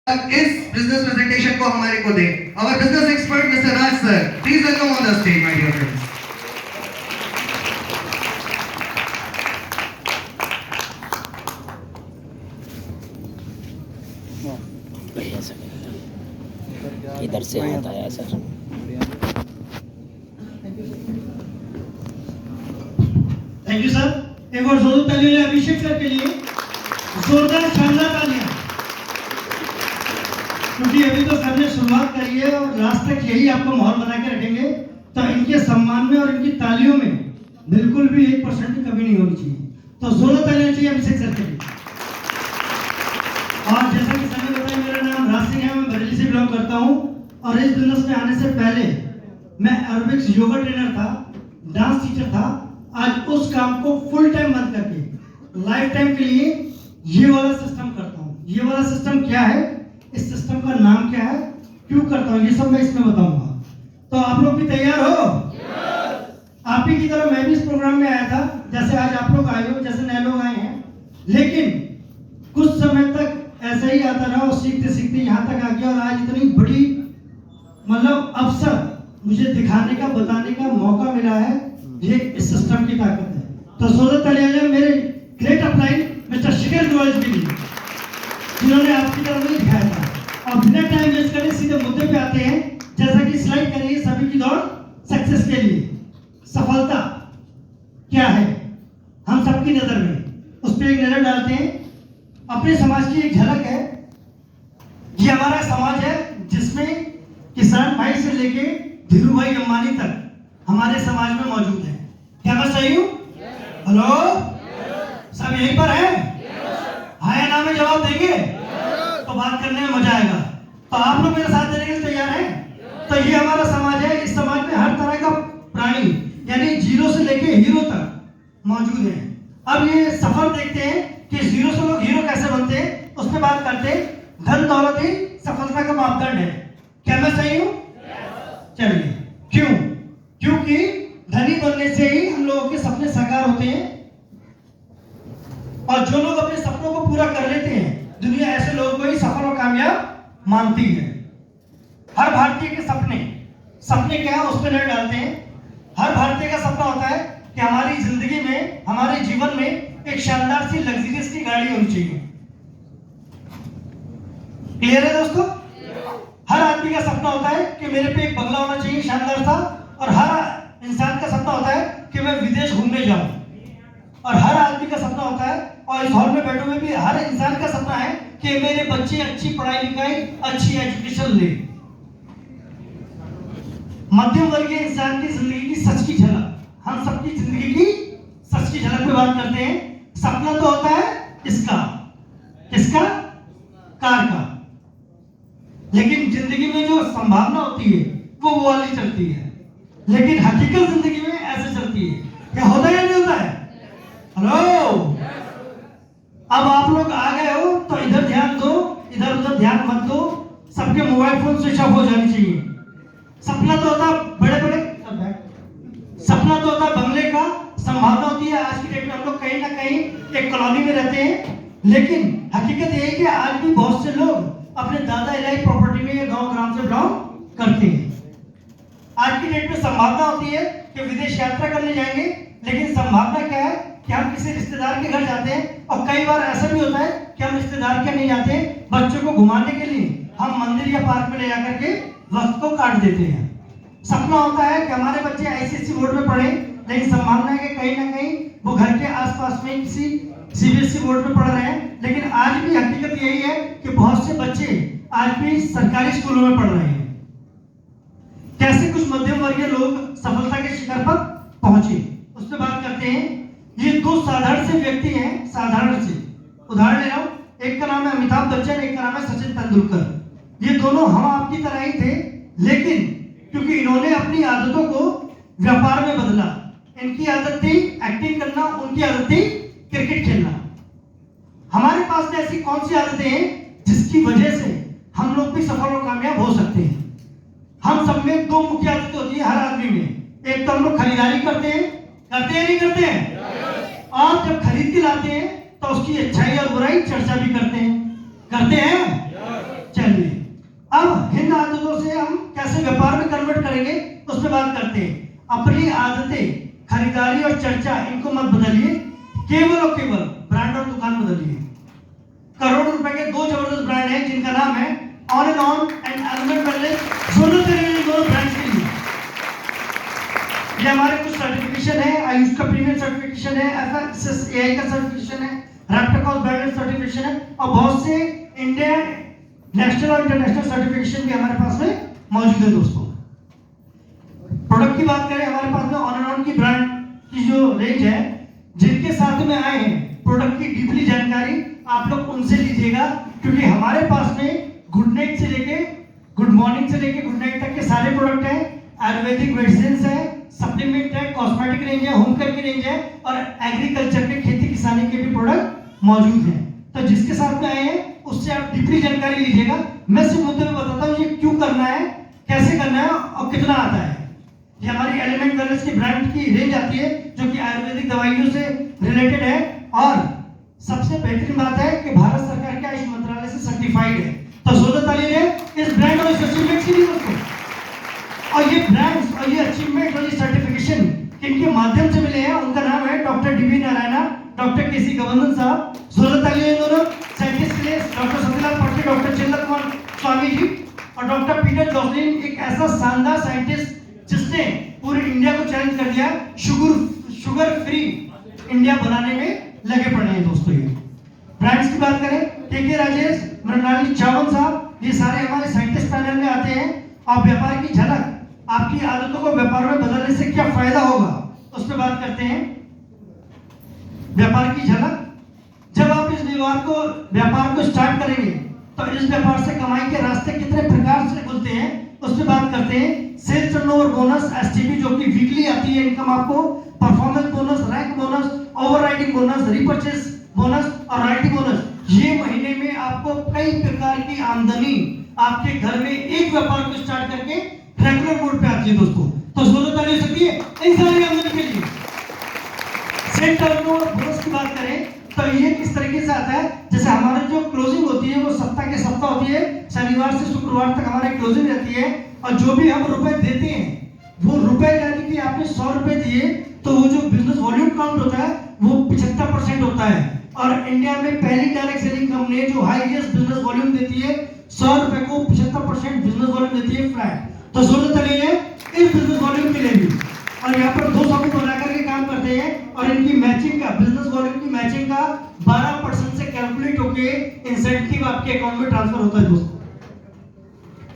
इस business presentation को हमारे को दे our business expert Mr. Raj sir. Please welcome on the stage, my dear friends. इधर से आता है सर। Thank you sir. एक और जोरदार तालियां अभिषेक सर के लिए, जोरदार शानदार तालियां, क्योंकि अभी तो सर ने शुरुआत करी है और लास्ट तक यही आपको माहौल बना के रखेंगे। तो इनके सम्मान में और इनकी तालियों में बिल्कुल भी 1% की कमी नहीं होनी चाहिए। तो जोरदार तालियां चाहिए अभिषेक सर के लिए। और जैसा कि सर ने बताया, मेरा नाम राज सिंह है, मैं बरेली से बिलोंग करता हूँ और इस बिजनेस में आने से पहले मैं एरोबिक्स योगा ट्रेनर था, डांस टीचर था। आज उस काम को फुल टाइम बंद करके लाइफ टाइम के लिए ये वाला सिस्टम करता हूँ। ये वाला सिस्टम क्या है, इस सिस्टम का नाम क्या है, क्यों करता हूँ, ये सब मैं इसमें बताऊंगा। तो आप लोग भी तैयार हो? आप ही की तरह मैं भी इस प्रोग्राम में आया था, जैसे आज आप लोग आए हो, जैसे नए लोग आए हैं। लेकिन कुछ समय तक ऐसा ही आता रहा और सीखते सीखते यहाँ तक आ गया और आज इतनी बड़ी मतलब अवसर मुझे दिखाने का, बताने का मौका मिला है। ये इस सिस्टम की ताकत है। तो जोरदार तालियां मेरे ग्रेट अपलाइन मिस्टर शिखर जोइस के लिए, जिन्होंने आपकी तरफ नहीं दिखाया था। और बिना टाइम वेस्ट करे सीधे मुद्दे पे आते हैं। जैसा कि स्लाइड करिए, सभी की दौड़ सक्सेस के लिए। सफलता क्या है हम सबकी नजर में, उस पर एक नजर डालते हैं। अपने समाज की एक झलक है। ये हमारा समाज है जिसमें किसान भाई से लेके धीरू भाई अंबानी तक हमारे समाज में मौजूद है। क्या मैं सही हूँ? हेलो, सब यहीं पर है? हाँ या ना में जवाब देंगे तो बात करने में मजा आएगा। तो आप लोग मेरे साथ देने के लिए तैयार हैं? तो ये हमारा समाज है। इस समाज में हर तरह का प्राणी यानी जीरो से लेके हीरो तक मौजूद है। अब ये सफर देखते हैं कि जीरो से लोग हीरो कैसे बनते हैं, उस पर बात करते हैं। धन दौलत ही सफलता का मापदंड है। क्या मैं सही हूँ? चलिए, क्यों? क्योंकि धनी बनने से ही हम लोगों के सपने साकार होते हैं और जो लोग अपने सपनों को पूरा कर लेते हैं, दुनिया ऐसे लोगों को ही सफल और कामयाब मानती है। हर भारतीय के सपने क्या है, उस पर नजर डालते हैं। हर भारतीय का सपना होता है कि हमारी जिंदगी में, हमारे जीवन में एक शानदार सी लग्जरियस की गाड़ी होनी चाहिए। क्लियर है दोस्तों? हर आदमी का सपना होता है कि मेरे पे एक बंगला होना चाहिए शानदार सा, और हर इंसान का सपना होता है कि मैं विदेश घूमने जाऊं। और हर आदमी का सपना होता है, और इस हॉल में बैठे हुए भी हर इंसान का सपना है कि मेरे बच्चे अच्छी पढ़ाई लिखाई, अच्छी एजुकेशन ले। मध्यम वर्गीय इंसान की जिंदगी की सच की झलक, हम सबकी जिंदगी की सच की झलक पे बात करते हैं। सपना तो होता है इसका, किसका? कार का। लेकिन जिंदगी में जो संभावना होती है वो वाली चलती है, लेकिन हकीकत जिंदगी में ऐसे चलती है। क्या होता है या नहीं होता है? हेलो, अब आप लोग आ गए हो तो इधर ध्यान दो, इधर उधर ध्यान मत दो। सबके मोबाइल फोन स्विच ऑफ हो जानी चाहिए। सपना तो होता बड़े बड़े, सपना तो होता बंगले का, संभावना होती है। आज की डेट में हम लोग कहीं ना कहीं एक कॉलोनी में रहते हैं, लेकिन हकीकत यह है कि आज भी बहुत से लोग अपने दादा इलाही प्रॉपर्टी में या गांव ग्राम से बिलोंग करते हैं। आज की डेट में संभावना होती है कि विदेश यात्रा करने जाएंगे, लेकिन संभावना क्या है कि हम किसी रिश्तेदार के घर जाते हैं। और कई बार ऐसा भी होता है कि हम रिश्तेदार के नहीं जाते, बच्चों को घुमाने के लिए हम मंदिर या पार्क में ले जाकर के वक्त को काट देते हैं। सपना होता है कि हमारे बच्चे आईसीएसई बोर्ड में पढ़े, लेकिन संभावना है कि कहीं ना कहीं वो घर के आसपास में किसी सीबीएसई बोर्ड में पढ़ रहे हैं। लेकिन आज भी हकीकत यही है कि बहुत से बच्चे आज भी सरकारी स्कूलों में पढ़ रहे हैं। कैसे कुछ मध्यम वर्गीय लोग सफलता के शिखर पर पहुंचे, उस पर बात करते हैं। ये दो साधारण से व्यक्ति हैं, साधारण से। उदाहरण ले रहा हूं, एक का नाम है अमिताभ बच्चन, एक का नाम है सचिन तेंदुलकर। ये दोनों हम आपकी तरह ही थे, लेकिन क्योंकि इन्होंने अपनी आदतों को व्यापार में बदला। इनकी आदत थी एक्टिंग करना, उनकी आदत थी क्रिकेट खेलना। हमारे पास में ऐसी कौन सी आदतें हैं जिसकी वजह से हम लोग भी सफल और कामयाब हो सकते हैं? हम सब में दो मुख्य आदतें होती है हर आदमी में। एक तो हम लोग खरीदारी करते हैं नहीं करते हैं? और जब खरीद के लाते हैं तो उसकी अच्छाई और बुराई चर्चा भी करते हैं। बात करते हैं, अपनी आदतें, खरीदारी और चर्चा इनको मत बदलिए, केवल और केवल ब्रांड और दुकान बदलिए। करोड़ों रुपए के दो जबरदस्त ब्रांड हैं जिनका नाम है on and on and element wellness, जरूरत है दोनों ब्रांड्स के लिए। ये हमारे कुछ सर्टिफिकेशन है, आयुष का प्रीमियम सर्टिफिकेशन है, FSSAI का सर्टिफिकेशन है, रैप्टोकॉस ब्रांडेड सर्टिफिकेशन है और बहुत से इंडिया नेशनल और इंटरनेशनल सर्टिफिकेशन भी हमारे पास में मौजूद है दोस्तों। प्रोडक्ट की बात करें, हमारे पास में ऑन एंड ऑन की ब्रांड की जो रेंज है, जिनके साथ में आए हैं प्रोडक्ट की डीपली जानकारी आप लोग उनसे लीजिएगा, क्योंकि हमारे पास में गुड नाइट से लेके गुड मॉर्निंग से लेके गुड नाइट तक के सारे प्रोडक्ट हैं, आयुर्वेदिक मेडिसिन है, सप्लीमेंट है, कॉस्मेटिक रेंज है, होम केयर की रेंज है और एग्रीकल्चर के खेती किसानी के भी प्रोडक्ट मौजूद हैं। तो जिसके साथ में आए हैं उससे आप डीपली जानकारी लीजिएगा। मैं सिर्फ मुद्दे में बताता हूँ ये क्यों करना है, कैसे करना है और कितना आता है। ये हमारी एलिमेंट वेलनेस की ब्रांड की रेंज आती है जो कि आयुर्वेदिक दवाइयों से रिलेटेड है और सबसे बेहतरीन बात है कि भारत सरकार के आयुष मंत्रालय से सर्टिफाइड है। तो जोरदार ताली दें इस ब्रांड और इस अचीवमेंट के लिए दोस्तों। और ये ब्रांड्स और ये अचीवमेंट और ये सर्टिफिकेशन किनके माध्यम से मिले हैं, उनका नाम है डॉक्टर डीवी नारायणा, डॉक्टर केसी गवर्नन साहब। जोरदार ताली दें दोनों साइंटिस्ट के लिए, डॉक्टर सतीलाल पटके, डॉक्टर चंद्र कुमार स्वामी जी और डॉक्टर पीटर जॉसलिन, एक ऐसा शानदार साइंटिस्ट जिसने पूरे इंडिया को चैलेंज कर दिया, शुगर फ्री इंडिया बनाने में लगे पड़े हैं दोस्तों। ये ब्रांड्स की बात करें, के राजेश, मृणालिनी चावल साहब, ये सारे हमारे साइंटिस्ट पैनल में आते हैं और व्यापार की झलक, आपकी आदतों को व्यापार में बदलने से क्या फायदा होगा उस पर बात करते हैं। व्यापार की झलक, जब आप इस व्यापार को स्टार्ट करेंगे तो इस व्यापार से कमाई के रास्ते कितने प्रकार से खुलते हैं उस पर बात करते हैं। सेल्स टर्नओवर बोनस, एसटीबी जो कि वीकली आती है इनकम आपको, performance bonus, rank bonus, overriding bonus, repurchase bonus और रॉयल्टी बोनस, ये महीने में आपको कई प्रकार की आमदनी आपके घर में एक व्यापार को स्टार्ट करके रेगुलर मोड पे आती है दोस्तों। तो जरूरत नहीं सकती है इन सारी आमदनी के लिए। सेल टर्नओवर बोनस की बात करें तो ये किस तरीके से आता है, जैसे हमारी जो क्लोजिंग होती है वो सप्ताह के सप्ताह होती है, शनिवार से शुक्रवार तक हमारी क्लोजिंग रहती है और जो भी हम रुपए देते हैं वो रुपए, यानी कि आपने 100 रुपए दिए तो वो जो बिजनेस वॉल्यूम काउंट होता है वो 75% होता है। और इंडिया में पहली डायरेक्ट सेलिंग कंपनी है जो हाईएस्ट बिजनेस वॉल्यूम देती है, 100 रुपए को 75% बिजनेस वॉल्यूम देती है फ्लैट। तो जरूरत नहीं है इस बिजनेस वॉल्यूम के लिए भी, और यहाँ पर 200 को बनाकर के काम करते हैं और इनकी मैचिंग का, बिजनेस वॉल्यूम की मैचिंग का 12% से कैलकुलेट होके इंसेंटिव आपके अकाउंट में ट्रांसफर होता है दोस्तों।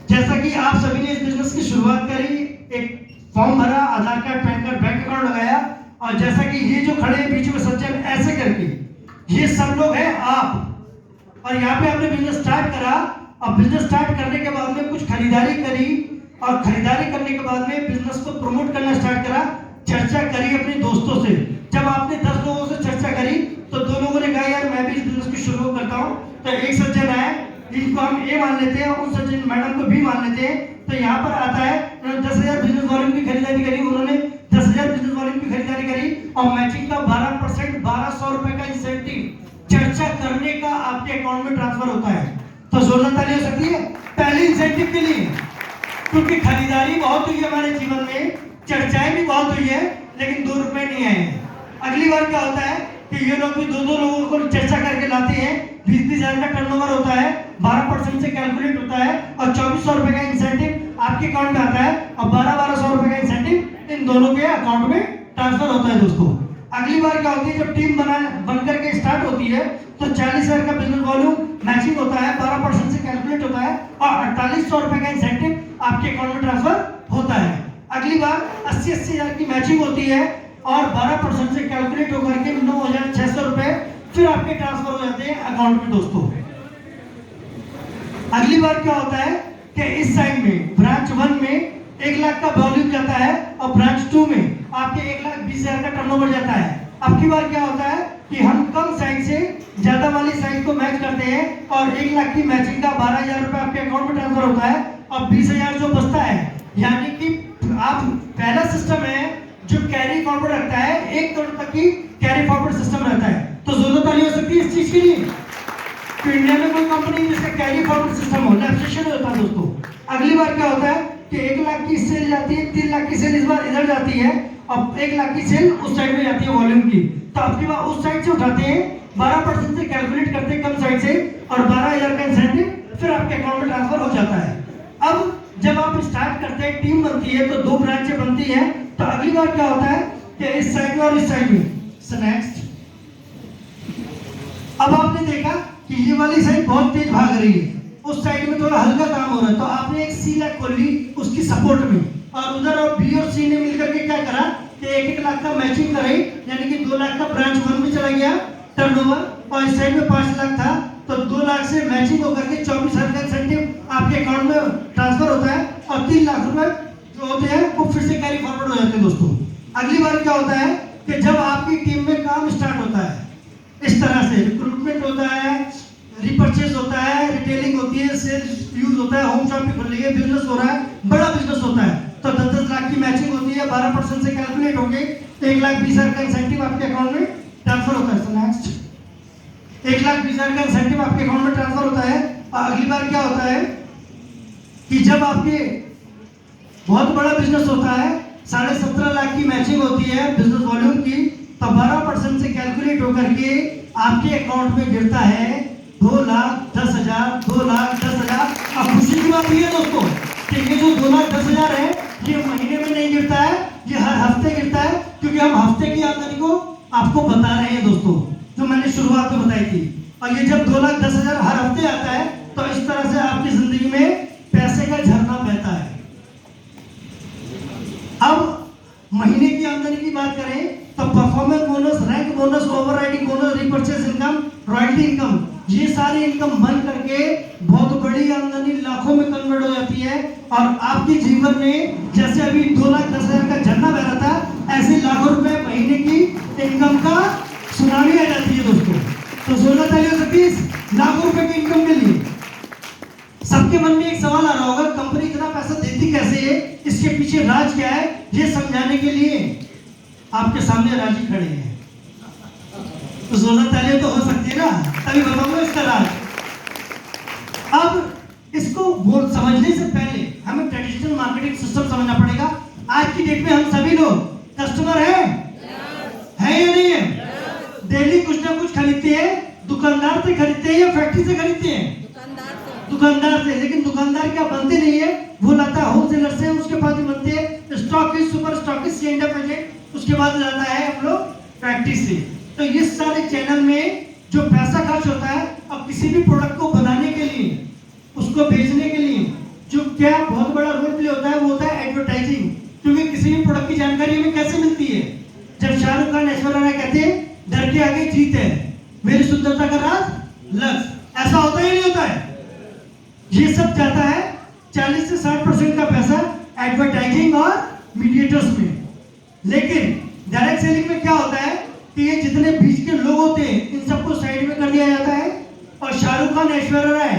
जैसा कि आप सभी ने इस बिजनेस की शुरुआत करी, एक फॉर्म भरा, Aadhaar card, PAN card, bank account लगाया और जैसा कि ये जो खड़े हैं बीच में सज्जन ऐसे करके, ये सब लोग हैं आप। और यहाँ पे आपने बिजनेस स्टार्ट करा और बिजनेस स्टार्ट करने के बाद में कुछ खरीदारी करी और खरीदारी करने के बाद में बिजनेस को प्रमोट करना स्टार्ट करा, चर्चा करी अपने दोस्तों से। जब आपने 10 लोगों से चर्चा करी तो 2 लोगों ने कहा यार मैं भी इस बिजनेस की शुरू करता हूँ, तो एक सज्जन आए जिनको हम ए मान लेते हैं और उन सज्जन मैडम को बी मान लेते हैं। तो यहाँ पर आता है 10,000 बिजनेस वॉल्यूम की खरीदारी करी, उन्होंने 10,000 बिजनेस वॉल्यूम की खरीदारी करी और मैचिंग का 12% 1200 रुपए का इंसेंटिव चर्चा करने का आपके अकाउंट में ट्रांसफर होता है। तो जोरदार ताली हो सकती है पहले इंसेंटिव के लिए, क्योंकि खरीदारी बहुत हुई है हमारे जीवन में, चर्चाएं भी बहुत हुई है, लेकिन 2 रुपए नहीं आए हैं। अगली बार क्या होता है कि ये लोग भी 2-2 लोगों को चर्चा करके लाते हैं, 20-20 हजार का टर्नओवर होता है, 12% से कैलकुलेट होता है और 2400 रुपए का इंसेंटिव आपके अकाउंट में आता है और 1200 रुपए का इंसेंटिव इन दोनों के अकाउंट में ट्रांसफर होता है दोस्तों। अगली बार क्या होती है, जब टीम बनकर के स्टार्ट होती है तो 40,000 का बिजनेस वॉल्यूम मैचिंग होता है, 12% से कैलकुलेट होता है और 4800 रुपए का इंसेंटिव आपके अकाउंट में ट्रांसफर होता है। अगली बार 80-80 हजार की मैचिंग होती है और 12% से कैलकुलेट होकर के 9,600 रुपए फिर आपके ट्रांसफर हो जाते हैं अकाउंट में दोस्तों। अगली बार क्या होता है कि इस साइड में ब्रांच 1 में 1 लाख का वॉल्यूम जाता है और ब्रांच 2 में आपके 1,20,000 का टर्नओवर जाता है। अब की बार क्या होता है कि हम कम साइज से ज्यादा वाली साइज को मैच करते हैं और 1 लाख की मैचिंग का 12,000 रुपए आपके अकाउंट में ट्रांसफर होता है और 20,000 जो बचता है, यानी कि आप पहला सिस्टम है जो कैरी फॉरवर्ड रखता है, 1 करोड़ तक की कैरी फॉरवर्ड सिस्टम रहता है। तो जरूरत नहीं हो सकती इस चीज के लिए, तो इंडिया में कोई कंपनी जिसका कैरी फॉरवर्ड सिस्टम हो, लैप्सेशन होता है दोस्तों। अगली बार क्या होता है कि 1 लाख की सेल जाती है, 3 लाख की सेल इस बार इधर जाती है और 1 लाख की सेल उस साइड में जाती है वॉल्यूम की, तो आपकी बार उस साइड से उठाते हैं, 12% से कैलकुलेट करते हैं कम साइड से और 12,000 का इंसेंटिव फिर आपके अकाउंट में ट्रांसफर हो जाता है। अब जब आप स्टार्ट करते हैं, टीम बनती है तो 2 ब्रांचें बनती हैं, तो अगली बार क्या होता है कि इस साइड में और इस साइड में। नेक्स्ट, अब आपने देखा कि ये वाली साइड बहुत तेज भाग रही है, उस साइड में थोड़ा हल्का काम हो रहा है, तो आपने एक सी लैक खोल ली उसकी सपोर्ट में, और उधर और बी और सी ने मिलकर के क्या करा कि 1-1 लाख का मैचिंग करे, यानी कि 2 लाख का ब्रांच 1 में चला गया टर्नओवर, और इस साइड में 5 लाख था, तो 2 लाख से मैचिंग होकर के 24,000 का इंसेंटिव आपके अकाउंट में ट्रांसफर होता है, और 3 लाख रुपए जो होते हैं वो फिर से कैरी फॉरवर्ड हो जाते हैं दोस्तों। अगली बार क्या होता है कि जब आपकी टीम में काम स्टार्ट होता है, इस तरह से रिक्रूटमेंट होता है, रिपर्चेज होता है, रिटेलिंग होती है, सेल्स यूज होता है, होम शॉप भी खुल रही है, बिजनेस हो रहा है, बड़ा बिजनेस होता है, तो 10-10 लाख की मैचिंग होती है, 12% से कैलकुलेट होके 1,20,000 का इंसेंटिव आपके अकाउंट में ट्रांसफर होता है। नेक्स्ट, 1,20,000 का इंसेंटिव आपके अकाउंट में ट्रांसफर होता है, और अगली बार क्या होता है कि जब आपके बहुत बड़ा बिजनेस होता है, 17.5 लाख की मैचिंग होती है बिजनेस वॉल्यूम की, तो 12% से कैलकुलेट होकर के आपके अकाउंट में गिरता है 2,10,000, 2,10,000। अब खुशी की बात ये दोस्तों कि ये जो 2,10,000 है ये महीने में नहीं गिरता है, ये हर हफ्ते गिरता है, क्योंकि हम हफ्ते की आमदनी को आपको बता रहे हैं दोस्तों, जो मैंने शुरुआत में बताई थी। और ये जब 2,10,000 हर हफ्ते आता है, तो इस तरह से आपकी जिंदगी में पैसे का झरना बहता है। अब महीने की आमदनी की बात करें तो performance bonus, rank bonus, overriding bonus, repurchase income, royalty income, ये सारी इनकम बन करके बहुत बड़ी आमदनी लाखों में कन्वर्ट हो जाती है, और आपके जीवन में जैसे अभी 2,10,000 का झरना बह रहा था, ऐसे लाखों रुपए महीने की इनकम का सुनामी आ जाती है दोस्तों। तो 16,30 लाखों रुपए की इनकम के लिए सबके मन में एक सवाल आ रहा होगा, कंपनी इतना पैसा देती कैसे है, इसके पीछे राज क्या है, ये समझाने के लिए आपके सामने राजी खड़े हैं। तो 16 तो हो सकती है ना, तभी बताऊंगा इसका राज। अब इसको समझने से पहले हमें ट्रेडिशनल मार्केटिंग सिस्टम समझना पड़ेगा। आज की डेट में हम सभी लोग कस्टमर हैं, है या नहीं है? डेली कुछ ना कुछ खरीदते हैं, दुकानदार से खरीदते हैं या फैक्ट्री से खरीदते हैं? दुकानदार से। लेकिन दुकानदार क्या बनते नहीं है, वो लाता है होलसेलर से, उसके पास भी बनते हैं stockist, super stockist, and agent, उसके बाद लाता है हम लोग फैक्ट्री से। तो ये सारे चैनल में जो पैसा खर्च होता है, अब किसी भी प्रोडक्ट को बनाने के लिए, उसको बेचने के लिए जो क्या बहुत बड़ा रोल प्ले होता है, वो होता है एडवर्टाइजिंग। क्योंकि किसी भी प्रोडक्ट की जानकारी हमें कैसे मिलती है? जब शाहरुख खान, ऐश्वर्या राय कहते हैं डर के आगे जीत है, मेरी सुंदरता का राज लक्ष्य, ऐसा होता ही नहीं होता है। ये सब जाता है 40 से 60% का पैसा एडवर्टाइजिंग और मीडिएटर्स में। लेकिन डायरेक्ट सेलिंग में क्या होता है कि ये जितने बीच के लोग होते हैं, इन सबको साइड में कर दिया जाता है, और शाहरुख खान, ऐश्वर्या राय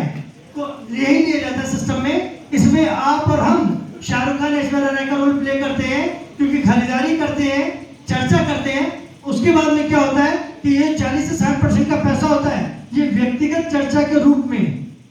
को यही दिया जाता है सिस्टम में। इसमें आप और हम शाहरुख खान, ऐश्वर्या राय का रोल प्ले करते हैं, क्योंकि खरीदारी करते हैं, चर्चा करते हैं। उसके बाद में क्या होता है कि ये 40 से 60% का पैसा होता है, ये व्यक्तिगत चर्चा के रूप में,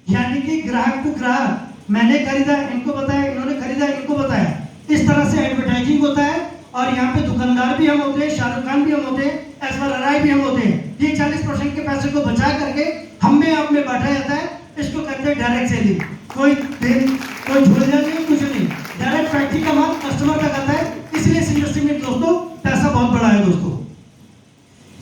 यानी कि ग्राहक टू ग्राहक, मैंने खरीदा, इनको बताया, इन्होंने खरीदा, इनको बताया, इस तरह से एडवर्टाइजिंग होता है। और यहाँ पे दुकानदार भी हम होते हैं, शाहरुख खान भी हम होते हैं, ऐश्वर्या राय भी हम होते हैं। ये 40% के पैसे को बचा करके हम में आप में बांटा जाता है, इसको कहते हैं डायरेक्ट सेलिंग। कोई झोलिया नहीं, कुछ नहीं, डायरेक्ट फैक्ट्री का माल कस्टमर तक आता है। इसलिए इस इंडस्ट्री में दोस्तों पैसा बहुत बड़ा है दोस्तों।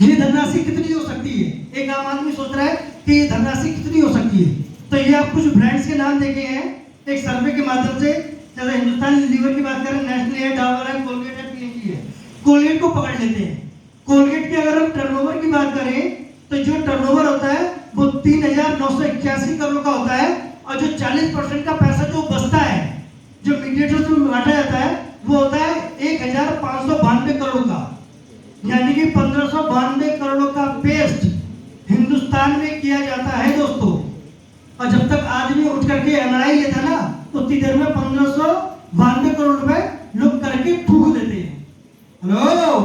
ये धनराशि कितनी हो सकती है? एक आम आदमी सोच रहा है कि ये धनराशि कितनी हो सकती है, तो ये आप कुछ ब्रांड्स के नाम देखे हैं एक सर्वे के माध्यम से। जैसे हिंदुस्तान लीवर की बात करें, नेस्ले है, डाबर है, कोलगेट है, पीएनजी है। कोलगेट को पकड़ लेते हैं। कोलगेट की अगर हम टर्नओवर की बात करें, तो जो टर्नओवर होता है वो 3,981 करोड़ का होता है, और जो 40% का पैसा जो बचता है, जो मीडिएटर्स में बांटा जाता है, वो होता है 1,592 करोड़ का, यानी कि 1,592 करोड़ का पेस्ट हिंदुस्तान में किया जाता है दोस्तों। और जब तक आदमी उठ करके एमआरआई लेता ना, उतनी देर में 1,592 करोड़ रुपए लोग करके थूक देते हैं। हेलो,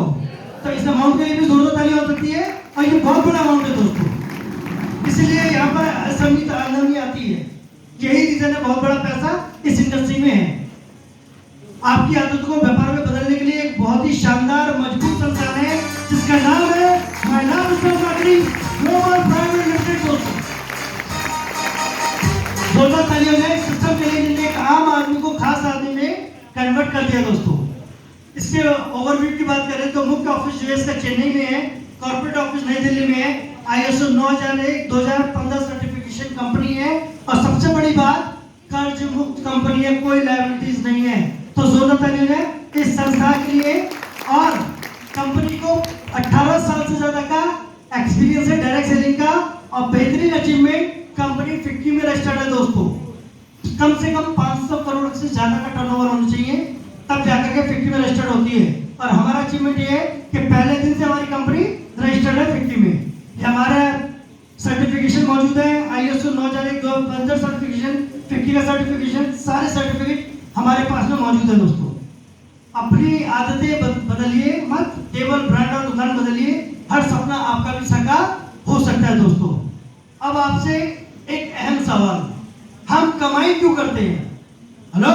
तो इस अमाउंट के लिए भी जोरदार ताली हो सकती है, और ये बहुत बड़ा अमाउंट है दोस्तों। इसलिए यहाँ पर असमित आमदनी आती है। यही रीजन है, बहुत बड़ा पैसा इस इंडस्ट्री में है। आपकी आदत को व्यापार में बदलने के लिए एक बहुत ही शानदार मजबूत संस्थान है जिसका नाम है महिला business marketing global private limited. दोस्तों जोरदार तालियों से सिस्टम के लिए जिनने एक आम आदमी को खास आदमी में कन्वर्ट कर दिया। दोस्तों इसके ओवरव्यू की बात करें तो मुख्य ऑफिस यूएस का चेन्नई में है, कॉर्पोरेट ऑफिस नई दिल्ली में है, ISO 9001 2015 सर्टिफिकेशन कंपनी है और सबसे बड़ी बात कर्ज मुक्त कंपनी है, कोई लायबिलिटीज नहीं है। तो जोरदार तालियों से इस संस्था के लिए। और कंपनी को 18 साल से ज्यादा का एक्सपीरियंस है डायरेक्ट सेलिंग का और बेहतरीन अचीवमेंट। कंपनी फिक्की में रजिस्टर्ड है। दोस्तों कम से कम 500 करोड़ से ज्यादा का टर्नओवर होना चाहिए तब जाकर के फिक्की में रजिस्टर्ड होती है। और हमारा अचीवमेंट ये है कि पहले दिन से हमारी कंपनी रजिस्टर्ड है फिक्की में। ये हमारा सर्टिफिकेशन मौजूद है, ISO 9001 2015 सर्टिफिकेशन, फिक्की का सर्टिफिकेशन, सारे सर्टिफिकेट हमारे पास में मौजूद है। दोस्तों अपनी आदतें बदलिए मत, केवल ब्रांड और दुकान बदलिए, हर सपना आपका भी साकार हो सकता है। दोस्तों अब आपसे एक अहम सवाल, हम कमाई क्यों करते हैं? हेलो,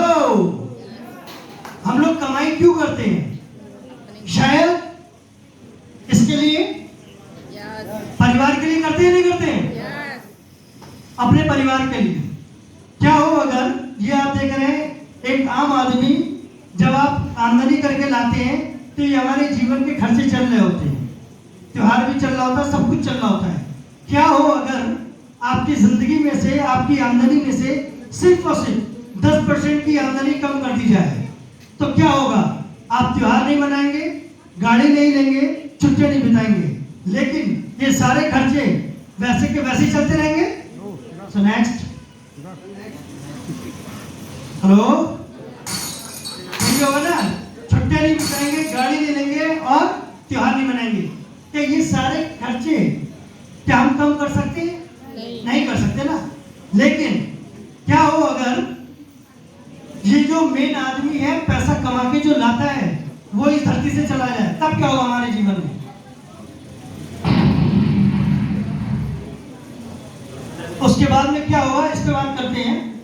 हम लोग कमाई क्यों करते हैं? शायद इसके लिए परिवार के लिए करते हैं, नहीं करते हैं? अपने परिवार के लिए। क्या हो अगर ये आप देख रहे हैं एक आम आदमी जब आप आमदनी करके लाते हैं तो ये हमारे जीवन के खर्चे चल रहे होते हैं, त्योहार भी चल रहा होता है, सब कुछ चल रहा होता है। क्या हो अगर आपकी जिंदगी में से, आपकी आमदनी में से सिर्फ और सिर्फ 10% की आमदनी कम कर दी जाए तो क्या होगा? आप त्योहार नहीं मनाएंगे, गाड़ी नहीं लेंगे, छुट्टियां नहीं बिताएंगे, लेकिन ये सारे खर्चे वैसे के वैसे ही चलते रहेंगे। सो नेक्स्ट, हेलो, होगा ना, छुट्टियां नहीं बिताएंगे, गाड़ी नहीं लेंगे और त्योहार नहीं मनाएंगे। क्या ये सारे खर्चे क्या हम कम कर सकते हैं? नहीं कर सकते ना। लेकिन क्या हो अगर ये जो मेन आदमी है पैसा कमा के जो लाता है वो इस धरती से चला जाए, तब क्या होगा हमारे जीवन में? उसके बाद में क्या होगा इस पे बात करते हैं।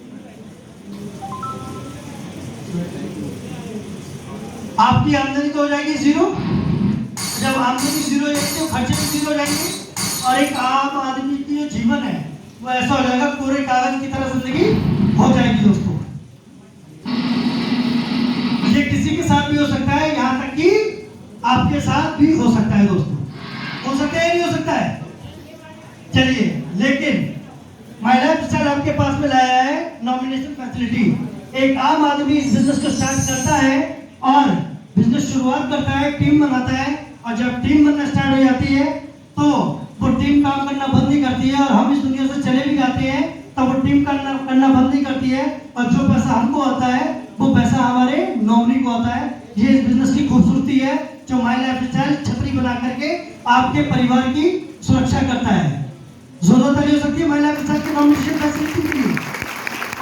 आपकी आमदनी तो हो जाएगी जीरो। जब आमदनी जीरो हो जाएगी तो खर्चे भी जीरो हो जाएंगे और एक आम आदमी की जो जीवन है वो ऐसा हो जाएगा पूरे कागज की तरह जिंदगी हो जाएगी। दोस्तों ये किसी के साथ भी हो सकता है, यहाँ तक कि आपके साथ भी हो सकता है। दोस्तों हो सकता है, नहीं हो सकता है? चलिए, लेकिन महिला स्टाइल आपके पास में लाया है नॉमिनेशन फैसिलिटी। एक आम आदमी इस बिजनेस को स्टार्ट करता है और बिजनेस शुरुआत करता है, टीम बनाता है और जब टीम बनना स्टार्ट हो जाती है तो वो टीम काम करना बंद नहीं करती है और हम इस दुनिया से चले भी जाते हैं तब वो टीम करना बंद नहीं करती है और जो पैसा हमको आता है वो पैसा हमारे नौकरी को आता है। ये इस बिजनेस की खूबसूरती है जो माय लाइफ स्टाइल छतरी बना करके आपके परिवार की सुरक्षा करता है। जरूरत नहीं हो सकती है माय लाइफ स्टाइल के नॉमिनेशन फैसिलिटी के लिए।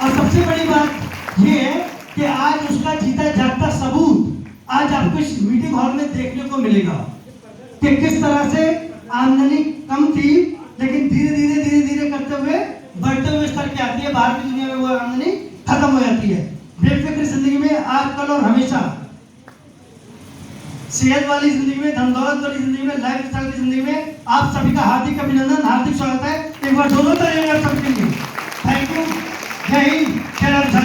और सबसे बड़ी बात ये है कि आज उसका जीता जागता सबूत आज आपको इस मीटिंग हॉल में देखने को मिलेगा कि किस तरह से आमदनी कम थी लेकिन धीरे धीरे करते हुए बढ़ते हुए स्तर की आती है। बाहर की दुनिया में वो आमदनी खत्म हो जाती है। बेफिक्र जिंदगी में आज, कल और हमेशा, सेहत वाली जिंदगी में, धन दौलत वाली जिंदगी में, लाइफ स्टाइल की जिंदगी में आप सभी का हार्दिक अभिनंदन, हार्दिक स्वागत है। एक बार दोनों तरह सबके लिए थैंक यू। जय हिंद, जय भारत।